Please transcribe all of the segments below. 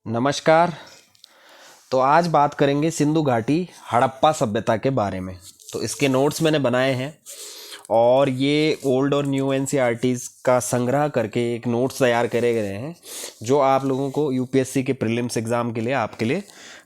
नमस्कार। तो आज बात करेंगे सिंधु घाटी हड़प्पा सभ्यता के बारे में। तो इसके नोट्स मैंने बनाए हैं और ये ओल्ड और न्यू एनसीईआरटीज़ का संग्रह करके एक नोट्स तैयार करे गए हैं जो आप लोगों को यूपीएससी के प्रीलिम्स एग्ज़ाम के लिए आपके लिए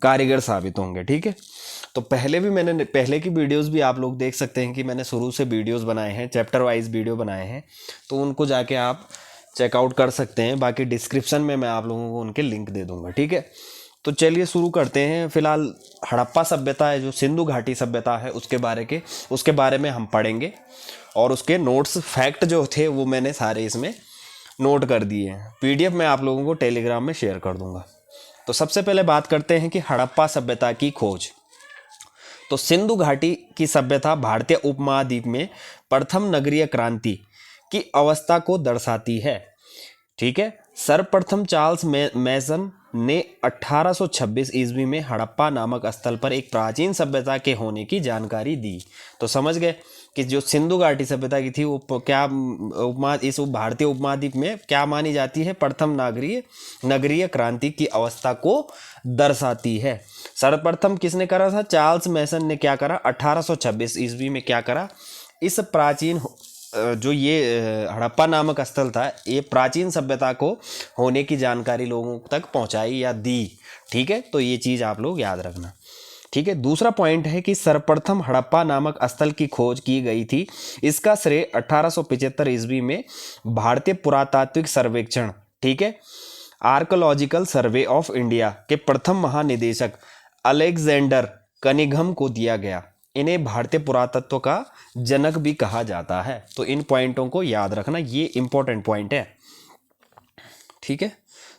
कारगर साबित होंगे। ठीक है, तो पहले की वीडियोस भी आप लोग देख सकते हैं कि मैंने शुरू से वीडियोस बनाए हैं, चैप्टर वाइज वीडियो बनाए हैं, तो उनको जाके आप चेकआउट कर सकते हैं। बाकी डिस्क्रिप्शन में मैं आप लोगों को उनके लिंक दे दूंगा। ठीक है, तो चलिए शुरू करते हैं। फिलहाल हड़प्पा सभ्यता है जो सिंधु घाटी सभ्यता है उसके बारे में हम पढ़ेंगे और उसके नोट्स फैक्ट जो थे वो मैंने सारे इसमें नोट कर दिए हैं। पीडीएफ मैं आप लोगों को टेलीग्राम में शेयर कर दूंगा। तो सबसे पहले बात करते हैं कि हड़प्पा सभ्यता की खोज। तो सिंधु घाटी की सभ्यता भारतीय उपमहाद्वीप में प्रथम नगरीय क्रांति की अवस्था को दर्शाती है। ठीक है, सर्वप्रथम चार्ल्स मैसन ने 1826 ईस्वी में हड़प्पा नामक स्थल पर एक प्राचीन सभ्यता के होने की जानकारी दी। तो समझ गए कि जो सिंधु घाटी सभ्यता की थी वो क्या इस भारतीय उपमहाद्वीप में क्या मानी जाती है, प्रथम नगरीय क्रांति की अवस्था को दर्शाती है। सर्वप्रथम किसने करा था? चार्ल्स मैसन ने क्या करा? 1826 ईस्वी में क्या करा? इस प्राचीन जो ये हड़प्पा नामक स्थल था, ये प्राचीन सभ्यता को होने की जानकारी लोगों तक पहुंचाई या दी। ठीक है, तो ये चीज़ आप लोग याद रखना। ठीक है, दूसरा पॉइंट है कि सर्वप्रथम हड़प्पा नामक स्थल की खोज की गई थी। इसका श्रेय 1875 ईस्वी में भारतीय पुरातात्विक सर्वेक्षण, ठीक है, आर्कोलॉजिकल सर्वे ऑफ इंडिया के प्रथम महानिदेशक अलेक्जेंडर कनिंघम को दिया गया। इन्हें भारतीय पुरातत्व का जनक भी कहा जाता है। तो इन पॉइंटों को याद रखना, ये इंपॉर्टेंट पॉइंट है। ठीक है,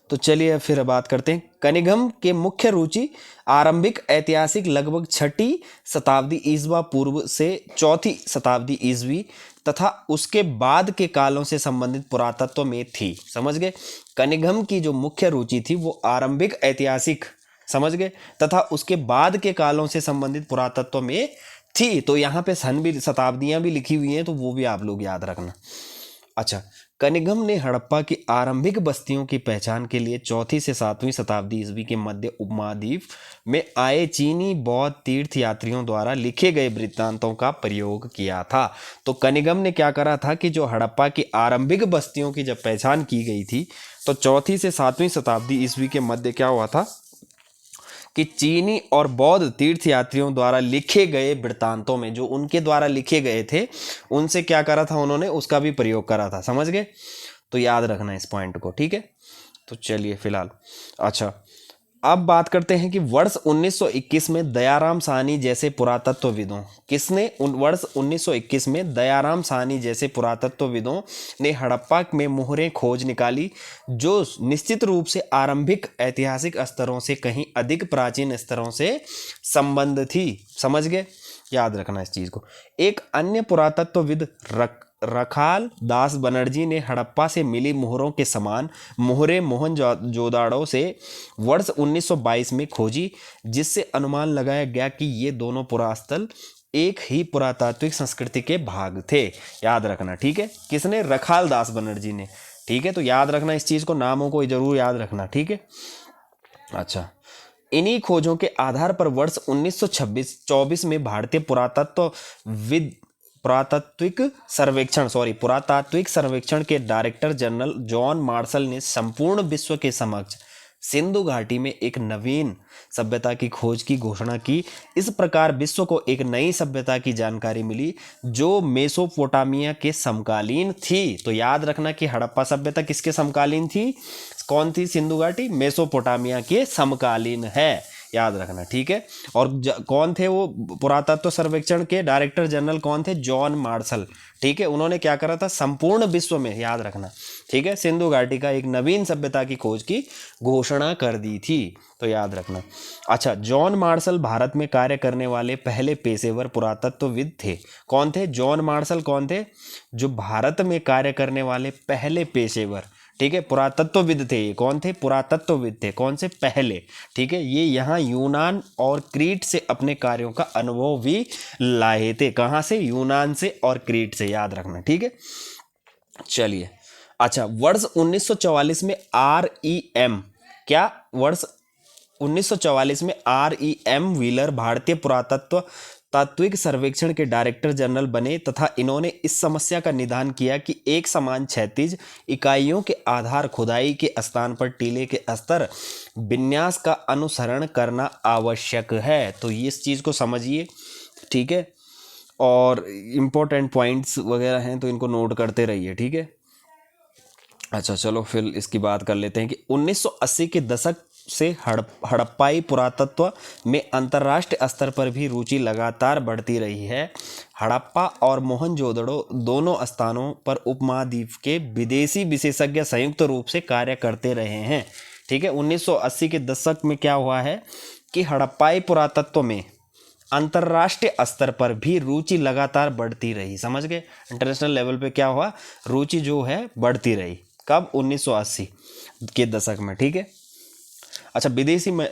तो चलिए फिर बात करते हैं। कनिंघम के मुख्य रुचि आरंभिक ऐतिहासिक लगभग 6ठी शताब्दी ईसवा पूर्व से 4ठी शताब्दी ईसवी तथा उसके बाद के कालों से संबंधित पुरातत्व में थी। समझ गए, कनिंघम की जो मुख्य रुचि थी वो आरंभिक ऐतिहासिक, समझ गए, तथा उसके बाद के कालों से संबंधित पुरातत्व में थी। तो यहाँ पे सन भी, शताब्दियां भी लिखी हुई हैं, तो वो भी आप लोग याद रखना। अच्छा, कनिंघम ने हड़प्पा की आरंभिक बस्तियों की पहचान के लिए 4ठी से 7वीं शताब्दी ईस्वी के मध्य उपमहाद्वीप में आए चीनी बौद्ध तीर्थ यात्रियों द्वारा लिखे गए वृत्तांतों का प्रयोग किया था। तो कनिंघम ने क्या करा था कि जो हड़प्पा की आरंभिक बस्तियों की जब पहचान की गई थी तो 4ठी से 7वीं शताब्दी ईस्वी के मध्य क्या हुआ था कि चीनी और बौद्ध तीर्थ यात्रियों द्वारा लिखे गए वृत्तांतों में, जो उनके द्वारा लिखे गए थे, उनसे क्या करा था उन्होंने, उसका भी प्रयोग करा था। समझ गए, तो याद रखना इस पॉइंट को। ठीक है, तो चलिए फिलहाल अच्छा अब बात करते हैं कि वर्ष 1921 में दयाराम साहनी जैसे पुरातत्वविदों, वर्ष 1921 में दयाराम साहनी जैसे पुरातत्वविदों ने हड़प्पा में मोहरें खोज निकाली जो निश्चित रूप से आरंभिक ऐतिहासिक स्तरों से कहीं अधिक प्राचीन स्तरों से संबंध थी। समझ गए, याद रखना इस चीज को। एक अन्य पुरातत्वविद रखाल दास बनर्जी ने हड़प्पा से मिली मोहरों के समान मोहरें मोहनजोदाड़ो से वर्ष 1922 में खोजी, जिससे अनुमान लगाया गया कि ये दोनों पुरास्थल एक ही पुरातात्विक संस्कृति के भाग थे। याद रखना, ठीक है, किसने? रखाल दास बनर्जी ने। ठीक है, तो याद रखना इस चीज को, नामों को जरूर याद रखना। ठीक है, अच्छा, इन्हीं खोजों के आधार पर वर्ष 1924 में भारतीय पुरातात्विक सर्वेक्षण के डायरेक्टर जनरल जॉन मार्शल ने संपूर्ण विश्व के समक्ष सिंधु घाटी में एक नवीन सभ्यता की खोज की घोषणा की। इस प्रकार विश्व को एक नई सभ्यता की जानकारी मिली जो मेसोपोटामिया के समकालीन थी। तो याद रखना कि हड़प्पा सभ्यता किसके समकालीन थी? कौन थी? सिंधु घाटी मेसोपोटामिया के समकालीन है, याद रखना। ठीक है, और कौन थे वो पुरातत्व सर्वेक्षण के डायरेक्टर जनरल? कौन थे? John Marshall. ठीक है, उन्होंने क्या करा था? संपूर्ण विश्व में, याद रखना, ठीक है, सिंधु घाटी का एक नवीन सभ्यता की खोज की घोषणा कर दी थी। तो याद रखना। अच्छा, जॉन मार्शल भारत में कार्य करने वाले पहले पेशेवर पुरातत्वविद थे। कौन थे? जॉन मार्शल कौन थे? जो भारत में कार्य करने वाले पहले पेशेवर, ठीक है, पुरातत्वविद थे। ये कौन थे? पुरातत्वविद थे। कौन से? पहले। ठीक है, ये यहाँ यूनान और क्रीट से अपने कार्यों का अनुभव भी लाए थे। कहाँ से? यूनान से और क्रीट से, याद रखना। ठीक है, चलिए। अच्छा, वर्ष 1944 में REM क्या वर्ष 1944 में REM व्हीलर भारतीय पुरातत्व तात्विक सर्वेक्षण के डायरेक्टर जनरल बने तथा इन्होंने इस समस्या का निदान किया कि एक समान क्षैतिज इकाइयों के आधार खुदाई के स्थान पर टीले के स्तर विन्यास का अनुसरण करना आवश्यक है। तो ये इस चीज़ को समझिए, ठीक है। और इम्पोर्टेंट पॉइंट्स वगैरह हैं तो इनको नोट करते रहिए, ठीक है। अच्छा चलो फिर इसकी बात कर लेते हैं कि 1980 के दशक से हड़प्पाई पुरातत्व में अंतर्राष्ट्रीय स्तर पर भी रुचि लगातार बढ़ती रही है। हड़प्पा और मोहनजोदड़ो दोनों स्थानों पर उपमहाद्वीप के विदेशी विशेषज्ञ संयुक्त रूप से कार्य करते रहे हैं, ठीक है। 1980 के दशक में क्या हुआ है कि हड़प्पाई पुरातत्व में अंतर्राष्ट्रीय स्तर पर भी रुचि लगातार बढ़ती रही, समझ गए। इंटरनेशनल लेवल पे क्या हुआ, रुचि जो है बढ़ती रही। कब, 1980 के दशक में, ठीक है। अच्छा विदेशी में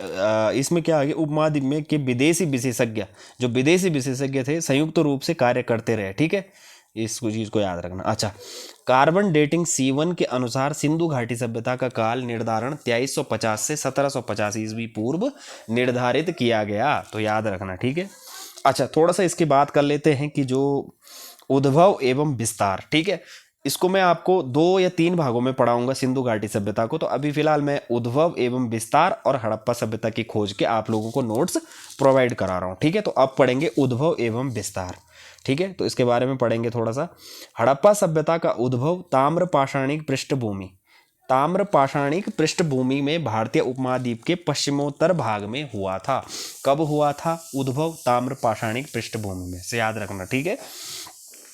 इसमें क्या आ गया, उपमहाद्वीप में के विदेशी विशेषज्ञ, जो विदेशी विशेषज्ञ थे संयुक्त रूप से कार्य करते रहे, ठीक है। इस चीज़ को याद रखना। अच्छा, कार्बन डेटिंग C1 के अनुसार सिंधु घाटी सभ्यता का काल निर्धारण 2350 से 1750 ईस्वी पूर्व निर्धारित किया गया, तो याद रखना, ठीक है। अच्छा थोड़ा सा इसकी बात कर लेते हैं कि जो उद्भव एवं विस्तार, ठीक है, इसको मैं आपको 2 या 3 भागों में पढ़ाऊंगा सिंधु घाटी सभ्यता को। तो अभी फिलहाल मैं उद्भव एवं विस्तार और हड़प्पा सभ्यता की खोज के आप लोगों को नोट्स प्रोवाइड करा रहा हूँ, ठीक है। तो अब पढ़ेंगे उद्भव एवं विस्तार, ठीक है। तो इसके बारे में पढ़ेंगे थोड़ा सा। हड़प्पा सभ्यता का उद्भव ताम्र पाषाणिक पृष्ठभूमि में भारतीय उपमहाद्वीप के पश्चिमोत्तर भाग में हुआ था। कब हुआ था उद्भव, ताम्र पाषाणिक पृष्ठभूमि में, से याद रखना, ठीक है।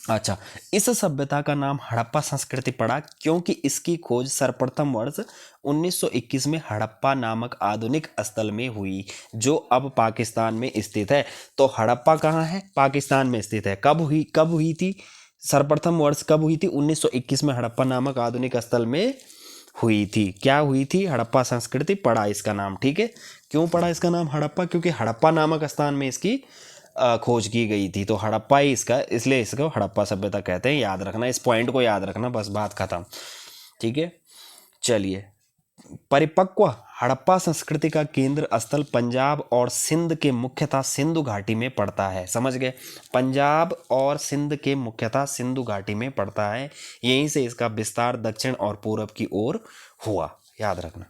अच्छा, इस सभ्यता का नाम हड़प्पा संस्कृति पड़ा क्योंकि इसकी खोज सर्वप्रथम वर्ष 1921 में हड़प्पा नामक आधुनिक स्थल में हुई, जो अब पाकिस्तान में स्थित है। तो हड़प्पा कहाँ है, पाकिस्तान में स्थित है। कब हुई थी, सर्वप्रथम वर्ष कब हुई थी, 1921 में हड़प्पा नामक आधुनिक स्थल में हुई थी। क्या हुई थी, हड़प्पा संस्कृति पड़ा इसका नाम, ठीक है। क्यों पड़ा इसका नाम हड़प्पा, क्योंकि हड़प्पा नामक स्थान में इसकी खोज की गई थी। तो हड़प्पा ही इसका, इसलिए इसको हड़प्पा सभ्यता कहते हैं, याद रखना, इस पॉइंट को याद रखना, बस बात खत्म, ठीक है। चलिए, परिपक्व हड़प्पा संस्कृति का केंद्र स्थल पंजाब और सिंध के मुख्यतः सिंधु घाटी में पड़ता है, समझ गए। पंजाब और सिंध के मुख्यतः सिंधु घाटी में पड़ता है, यहीं से इसका विस्तार दक्षिण और पूर्व की ओर हुआ, याद रखना।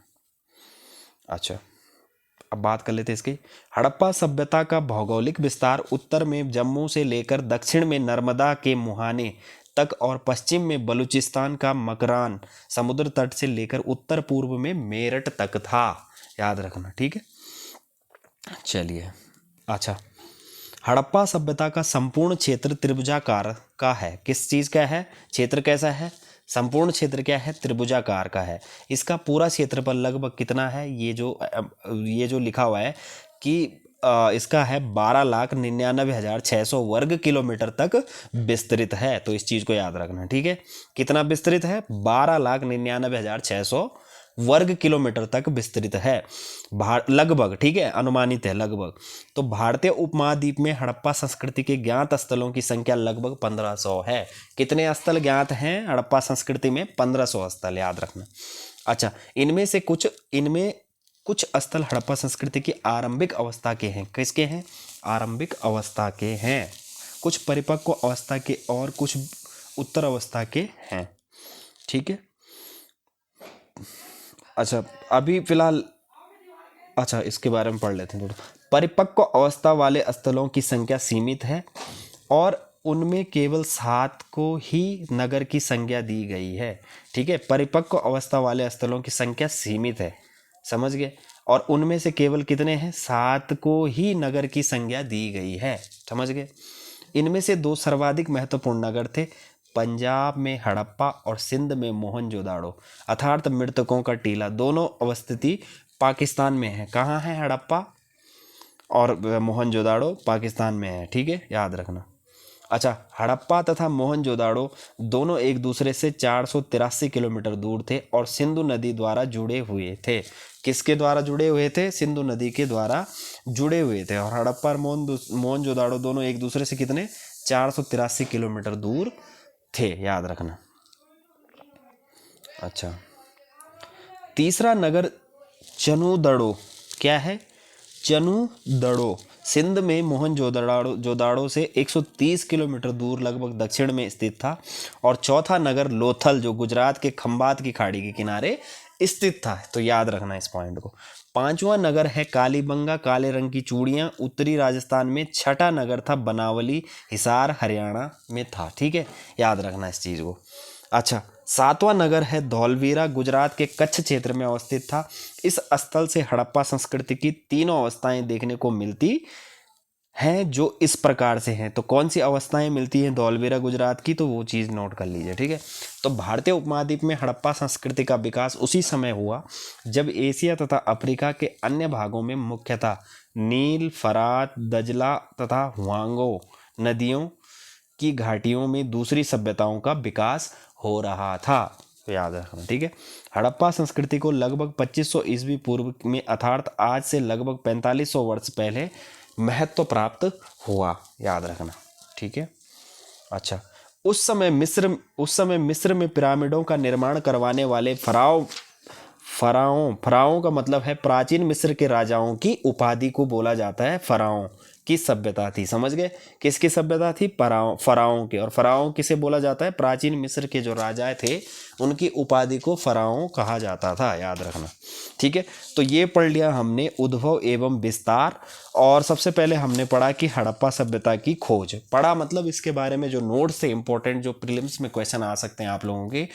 अच्छा अब बात कर लेते हैं इसकी। हड़प्पा सभ्यता का भौगोलिक विस्तार उत्तर में जम्मू से लेकर दक्षिण में नर्मदा के मुहाने तक और पश्चिम में बलूचिस्तान का मकरान समुद्र तट से लेकर उत्तर पूर्व में मेरठ तक था, याद रखना, ठीक है। चलिए, अच्छा, हड़प्पा सभ्यता का संपूर्ण क्षेत्र त्रिभुजाकार का है। किस चीज़ का है, क्षेत्र कैसा है, संपूर्ण क्षेत्र क्या है, त्रिभुजाकार का है। इसका पूरा क्षेत्रफल लगभग कितना है, ये जो लिखा हुआ है कि इसका है 12,99,600 वर्ग किलोमीटर तक विस्तृत है। तो इस चीज़ को याद रखना, ठीक है। कितना विस्तृत है, 12,99,600 वर्ग किलोमीटर तक विस्तृत है, लगभग, ठीक है, अनुमानित है लगभग। तो भारतीय उपमहाद्वीप में हड़प्पा संस्कृति के ज्ञात स्थलों की संख्या लगभग 1500 है। कितने स्थल ज्ञात हैं हड़प्पा संस्कृति में, 1500 स्थल, याद रखना। अच्छा, इनमें कुछ स्थल हड़प्पा संस्कृति की आरंभिक अवस्था के हैं। किसके हैं, आरंभिक अवस्था के हैं। कुछ परिपक्व अवस्था के और कुछ उत्तर अवस्था के हैं, ठीक है। अच्छा अभी फिलहाल, अच्छा इसके बारे में पढ़ लेते हैं थोड़ा। परिपक्व अवस्था वाले स्थलों की संख्या सीमित है और उनमें केवल 7 को ही नगर की संज्ञा दी गई है, ठीक है। परिपक्व अवस्था वाले स्थलों की संख्या सीमित है, समझ गए, और उनमें से केवल कितने हैं, 7 को ही नगर की संज्ञा दी गई है, समझ गए। इनमें से 2 सर्वाधिक महत्वपूर्ण नगर थे, पंजाब में हड़प्पा और सिंध में मोहनजोदाड़ो अर्थात मृतकों का टीला। दोनों अवस्थिति पाकिस्तान में है। कहाँ है, हड़प्पा और मोहनजोदाड़ो पाकिस्तान में है, ठीक है, याद रखना। अच्छा, हड़प्पा तथा मोहनजोदाड़ो दोनों एक दूसरे से 483 किलोमीटर दूर थे और सिंधु नदी द्वारा जुड़े हुए थे। किसके द्वारा जुड़े हुए थे, सिंधु नदी के द्वारा जुड़े हुए थे। और हड़प्पा और मोहनजोदाड़ो दोनों एक दूसरे से कितने, 483 किलोमीटर दूर थे, याद रखना। अच्छा, तीसरा नगर चनुदड़ो, क्या है? चनुदड़ो सिंध में मोहनजोदाड़ो से 130 किलोमीटर दूर लगभग दक्षिण में स्थित था। और चौथा नगर लोथल जो गुजरात के खंबात की खाड़ी के किनारे स्थित था। तो याद रखना इस पॉइंट को। पांचवा नगर है कालीबंगा, काले रंग की चूड़ियां, उत्तरी राजस्थान में। छठा नगर था बनावली, हिसार हरियाणा में था। ठीक है, याद रखना इस चीज़ को। अच्छा, सातवां नगर है धौलवीरा, गुजरात के कच्छ क्षेत्र में अवस्थित था। इस स्थल से हड़प्पा संस्कृति की तीनों अवस्थाएं देखने को मिलती हैं, जो इस प्रकार से हैं। तो कौन सी अवस्थाएं मिलती हैं धौलवीरा गुजरात की, तो वो चीज़ नोट कर लीजिए। ठीक है, तो भारतीय उपमहाद्वीप में हड़प्पा संस्कृति का विकास उसी समय हुआ जब एशिया तथा अफ्रीका के अन्य भागों में मुख्यतः नील, फरात, दजला तथा हुआंगो नदियों की घाटियों में दूसरी सभ्यताओं का विकास हो रहा था। तो याद रखना। ठीक है, हड़प्पा संस्कृति को लगभग 2500 ईस्वी पूर्व में अर्थात आज से लगभग 4500 वर्ष पहले महत्व प्राप्त हुआ। याद रखना। ठीक है, अच्छा, उस समय मिस्र में पिरामिडों का निर्माण करवाने वाले फराओं का मतलब है प्राचीन मिस्र के राजाओं की उपाधि को बोला जाता है फराओं की सभ्यता थी। समझ गए? किसकी सभ्यता थी? फराओं की। और फराओं किसे बोला जाता है? प्राचीन मिस्र के जो राजा थे उनकी उपाधि को फराओं कहा जाता था। याद रखना। ठीक है, तो ये पढ़ लिया हमने उद्भव एवं विस्तार। और सबसे पहले हमने पढ़ा कि हड़प्पा सभ्यता की खोज। पढ़ा मतलब इसके बारे में जो नोट्स से इंपॉर्टेंट जो प्रीलिम्स में क्वेश्चन आ सकते हैं आप लोगों के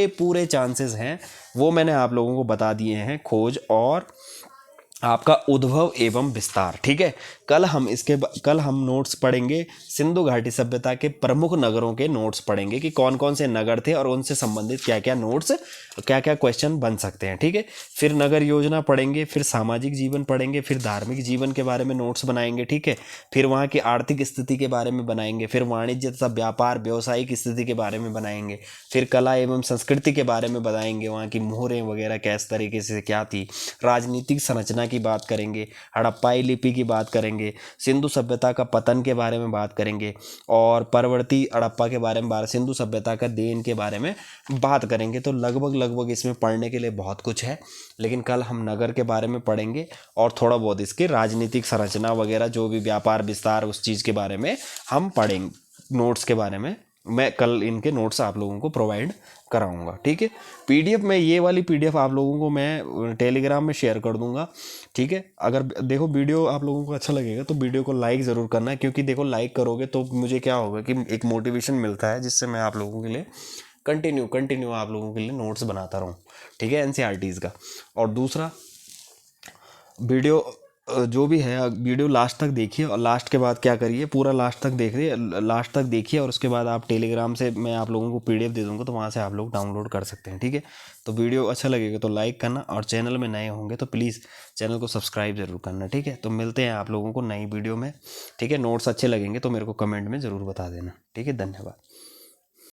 पूरे चांसेस हैं वो मैंने आप लोगों को बता दिए हैं। खोज और आपका उद्भव एवं विस्तार। ठीक है, कल हम नोट्स पढ़ेंगे सिंधु घाटी सभ्यता के प्रमुख नगरों के नोट्स पढ़ेंगे कि कौन कौन से नगर थे और उनसे संबंधित क्या क्या नोट्स, क्या क्या क्वेश्चन बन सकते हैं। ठीक है, फिर नगर योजना पढ़ेंगे, फिर सामाजिक जीवन पढ़ेंगे, फिर धार्मिक जीवन के बारे में नोट्स बनाएंगे। ठीक है, फिर वहाँ की आर्थिक स्थिति के बारे में बनाएंगे, फिर वाणिज्य तथा व्यापार व्यावसायिक स्थिति के बारे में बनाएंगे, फिर कला एवं संस्कृति के बारे में बताएंगे, वहाँ की मोहरें वगैरह किस तरीके से क्या थी, राजनीतिक संरचना की बात करेंगे, हड़प्पाई लिपि की बात करेंगे, सिंधु सभ्यता का पतन के बारे में बात करेंगे और परवर्ती हड़प्पा के बारे में सिंधु सभ्यता का देन के बारे में बात करेंगे। तो लगभग इसमें पढ़ने के लिए बहुत कुछ है, लेकिन कल हम नगर के बारे में पढ़ेंगे और थोड़ा बहुत इसकी राजनीतिक संरचना वगैरह जो भी व्यापार विस्तार उस चीज़ के बारे में हम पढ़ेंगे। नोट्स के बारे में मैं कल इनके नोट्स आप लोगों को प्रोवाइड कराऊंगा। ठीक है, पीडीएफ में ये वाली पीडीएफ आप लोगों को मैं टेलीग्राम में शेयर कर दूंगा। ठीक है, अगर देखो वीडियो आप लोगों को अच्छा लगेगा तो वीडियो को लाइक ज़रूर करना है, क्योंकि देखो लाइक करोगे तो मुझे क्या होगा कि एक मोटिवेशन मिलता है जिससे मैं आप लोगों के लिए कंटिन्यू आप लोगों के लिए नोट्स बनाता रहूँ। ठीक है, एनसीईआरटीज़ का। और दूसरा वीडियो जो भी है वीडियो लास्ट तक देखिए और लास्ट के बाद क्या करिए, पूरा लास्ट तक देखिए और उसके बाद आप टेलीग्राम से मैं आप लोगों को पीडीएफ दे दूंगा, तो वहाँ से आप लोग डाउनलोड कर सकते हैं। ठीक है, तो वीडियो अच्छा लगेगा तो लाइक करना और चैनल में नए होंगे तो प्लीज़ चैनल को सब्सक्राइब जरूर करना। ठीक है, तो मिलते हैं आप लोगों को नई वीडियो में। ठीक है, नोट्स अच्छे लगेंगे तो मेरे को कमेंट में ज़रूर बता देना। ठीक है, धन्यवाद।